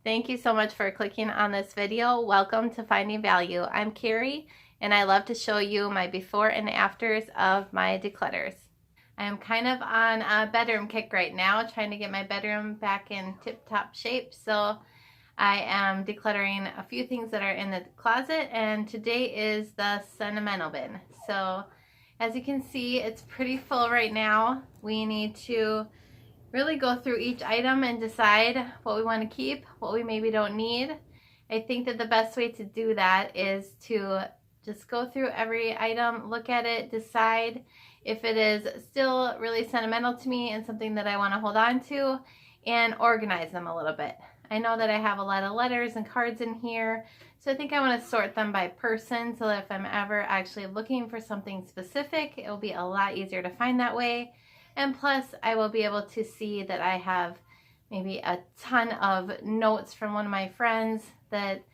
Thank you so much for clicking on this video. Welcome to Finding Value. I'm Carrie, and I love to show you my before and afters of my declutters. I'm kind of on a bedroom kick right now, trying to get my bedroom back in tip-top shape. So I am decluttering a few things that are in the closet, and today is the sentimental bin. So as you can see, it's pretty full right now. We need to really go through each item and decide what we want to keep, what we maybe don't need. I think that the best way to do that is to just go through every item, look at it, decide if it is still really sentimental to me and something that I want to hold on to, and organize them a little bit. I know that I have a lot of letters and cards in here, so I think I want to sort them by person so that if I'm ever actually looking for something specific, it will be a lot easier to find that way. And plus, I will be able to see that I have maybe a ton of notes from one of my friends that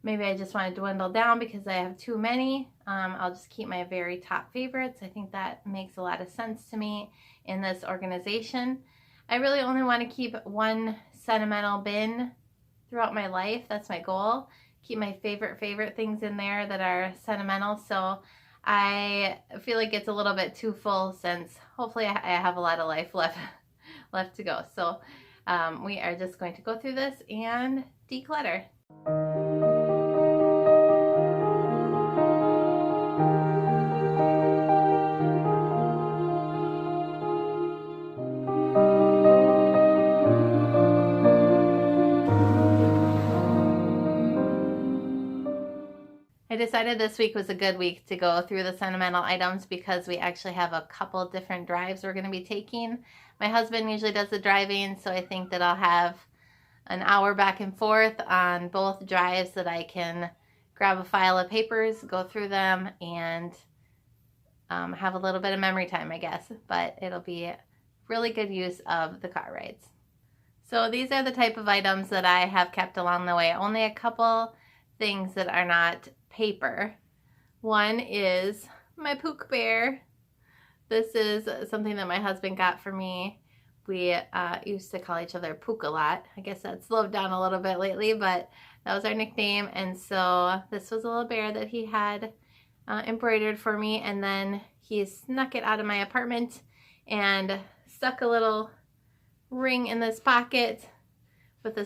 maybe I just want to dwindle down because I have too many. I'll just keep my very top favorites. I think that makes a lot of sense to me in this organization. I really only want to keep one sentimental bin throughout my life. That's my goal. Keep my favorite things in there that are sentimental. So I feel like it's a little bit too full since hopefully I have a lot of life left to go. So we are just going to go through this and declutter. I decided this week was a good week to go through the sentimental items because we actually have a couple different drives we're going to be taking. My husband usually does the driving, so I think that I'll have an hour back and forth on both drives that I can grab a file of papers, go through them, and have a little bit of memory time, I guess. But it'll be really good use of the car rides. So these are the type of items that I have kept along the way. Only a couple things that are not paper. One is my Pook Bear. This is something that my husband got for me. We used to call each other Pook a lot. I guess that's slowed down a little bit lately, but that was our nickname. And so this was a little bear that he had embroidered for me, and then he snuck it out of my apartment and stuck a little ring in this pocket with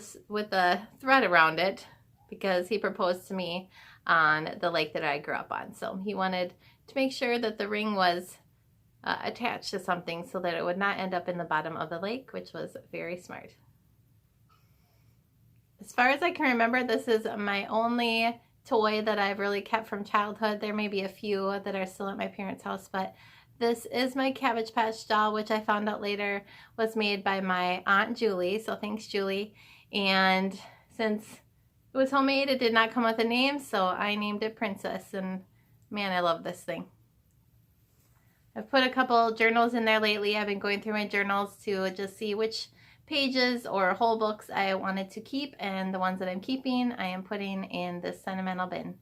a thread around it because he proposed to me on the lake that I grew up on. So he wanted to make sure that the ring was attached to something so that it would not end up in the bottom of the lake, which was very smart. As far as I can remember, this is my only toy that I've really kept from childhood. There may be a few that are still at my parents' house, but this is my Cabbage Patch doll, which I found out later was made by my Aunt Julie. So thanks, Julie. And since it was homemade, it did not come with a name, so I named it Princess, and man, I love this thing. I've put a couple journals in there lately. I've been going through my journals to just see which pages or whole books I wanted to keep, and the ones that I'm keeping, I am putting in this sentimental bin.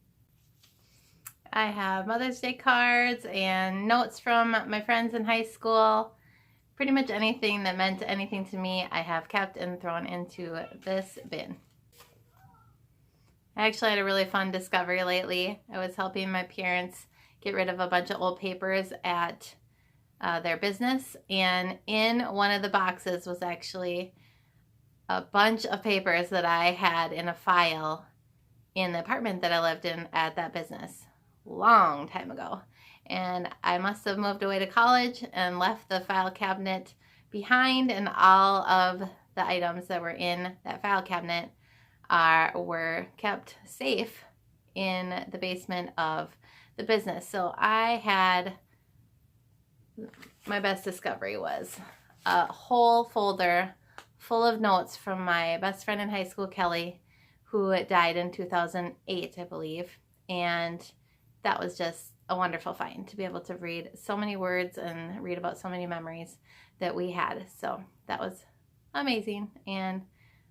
I have Mother's Day cards and notes from my friends in high school. Pretty much anything that meant anything to me, I have kept and thrown into this bin. I actually had a really fun discovery lately. I was helping my parents get rid of a bunch of old papers at their business, and in one of the boxes was actually a bunch of papers that I had in a file in the apartment that I lived in at that business long time ago. And I must have moved away to college and left the file cabinet behind, and all of the items that were in that file cabinet were kept safe in the basement of the business. So I had, my best discovery was a whole folder full of notes from my best friend in high school, Kelly, who died in 2008, I believe. And that was just a wonderful find to be able to read so many words and read about so many memories that we had. So that was amazing and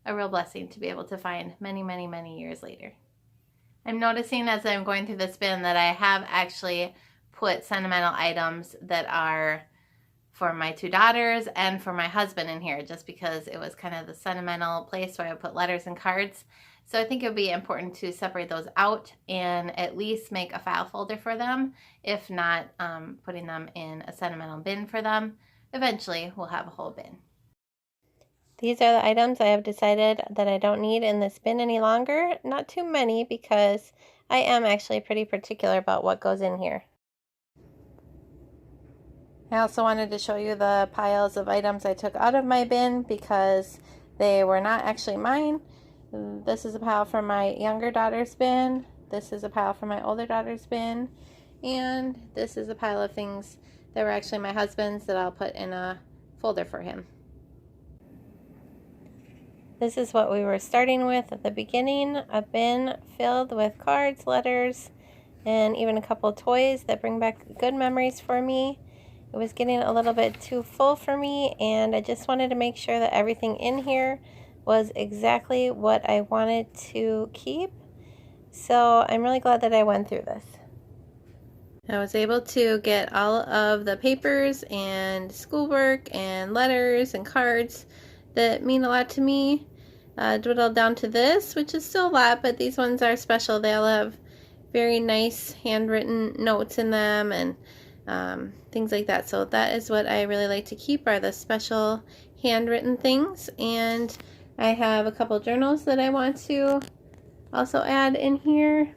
a real blessing to be able to find many years later. I'm noticing as I'm going through this bin that I have actually put sentimental items that are for my two daughters and for my husband in here, just because it was kind of the sentimental place where I would put letters and cards. So I think it would be important to separate those out and at least make a file folder for them, if not putting them in a sentimental bin for them. Eventually we'll have a whole bin. These are the items I have decided that I don't need in this bin any longer. Not too many, because I am actually pretty particular about what goes in here. I also wanted to show you the piles of items I took out of my bin because they were not actually mine. This is a pile from my younger daughter's bin. This is a pile from my older daughter's bin. And this is a pile of things that were actually my husband's that I'll put in a folder for him. This is what we were starting with at the beginning, a bin filled with cards, letters, and even a couple of toys that bring back good memories for me. It was getting a little bit too full for me, and I just wanted to make sure that everything in here was exactly what I wanted to keep. So I'm really glad that I went through this. I was able to get all of the papers and schoolwork and letters and cards that mean a lot to me dwindled down to this, which is still a lot, but these ones are special. They'll have very nice handwritten notes in them and things like that. So that is what I really like to keep, are the special handwritten things. And I have a couple journals that I want to also add in here.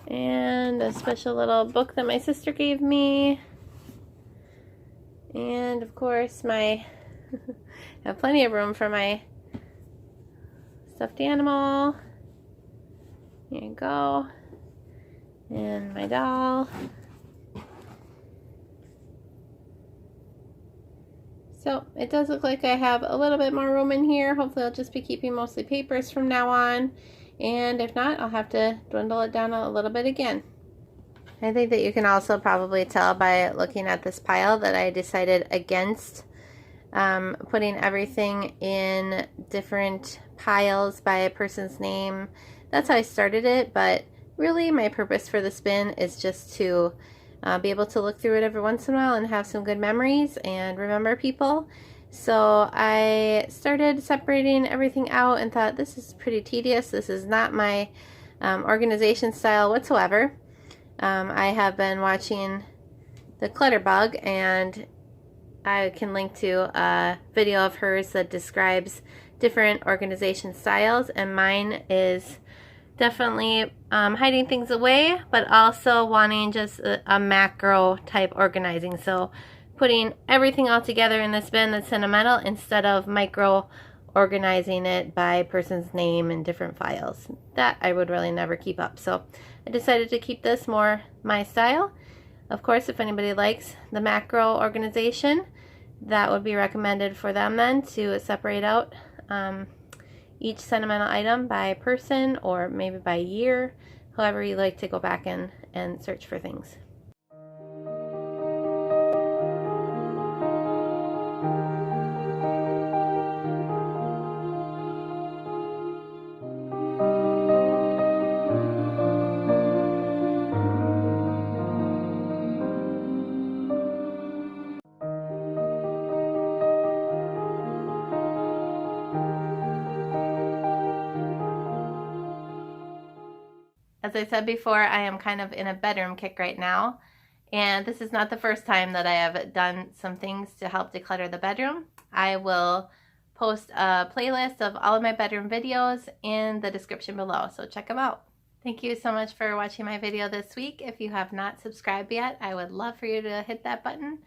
And a special little book that my sister gave me. And of course I have plenty of room for my stuffed animal. Here you go. And my doll. So it does look like I have a little bit more room in here. Hopefully I'll just be keeping mostly papers from now on. And if not, I'll have to dwindle it down a little bit again. I think that you can also probably tell by looking at this pile that I decided against putting everything in different piles by a person's name. That's how I started it, but really my purpose for this bin is just to be able to look through it every once in a while and have some good memories and remember people. So I started separating everything out and thought, this is pretty tedious. This is not my organization style whatsoever. I have been watching the Clutterbug, and I can link to a video of hers that describes different organization styles, and mine is definitely hiding things away, but also wanting just a macro type organizing. So putting everything all together in this bin that's sentimental instead of micro organizing it by person's name in different files. That I would really never keep up. So I decided to keep this more my style. Of course, if anybody likes the macro organization, that would be recommended for them then, to separate out each sentimental item by person or maybe by year, however you like to go back and search for things. As I said before, I am kind of in a bedroom kick right now, and this is not the first time that I have done some things to help declutter the bedroom. I will post a playlist of all of my bedroom videos in the description below, so check them out. Thank you so much for watching my video this week. If you have not subscribed yet, I would love for you to hit that button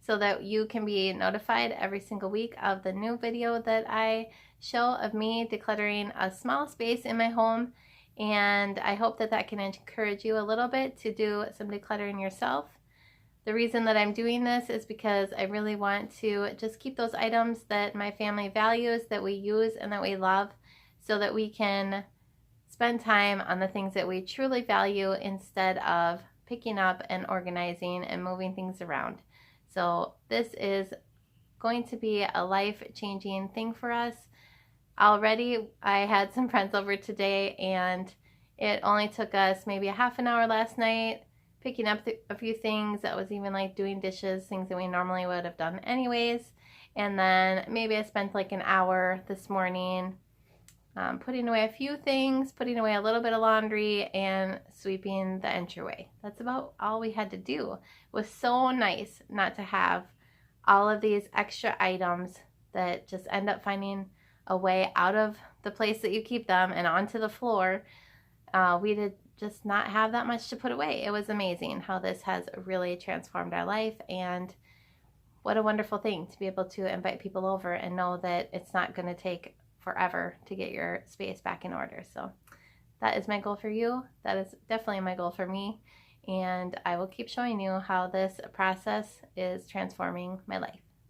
so that you can be notified every single week of the new video that I show of me decluttering a small space in my home. And I hope that that can encourage you a little bit to do some decluttering yourself. The reason that I'm doing this is because I really want to just keep those items that my family values, that we use and that we love, so that we can spend time on the things that we truly value instead of picking up and organizing and moving things around. So this is going to be a life-changing thing for us. Already, I had some friends over today, and it only took us maybe a half an hour last night picking up a few things. That was even like doing dishes, things that we normally would have done anyways. And then maybe I spent like an hour this morning putting away a few things, putting away a little bit of laundry, and sweeping the entryway. That's about all we had to do. It was so nice not to have all of these extra items that just end up finding a way out of the place that you keep them and onto the floor. We did just not have that much to put away. It was amazing how this has really transformed our life, and what a wonderful thing to be able to invite people over and know that it's not going to take forever to get your space back in order. So that is my goal for you. That is definitely my goal for me. And I will keep showing you how this process is transforming my life.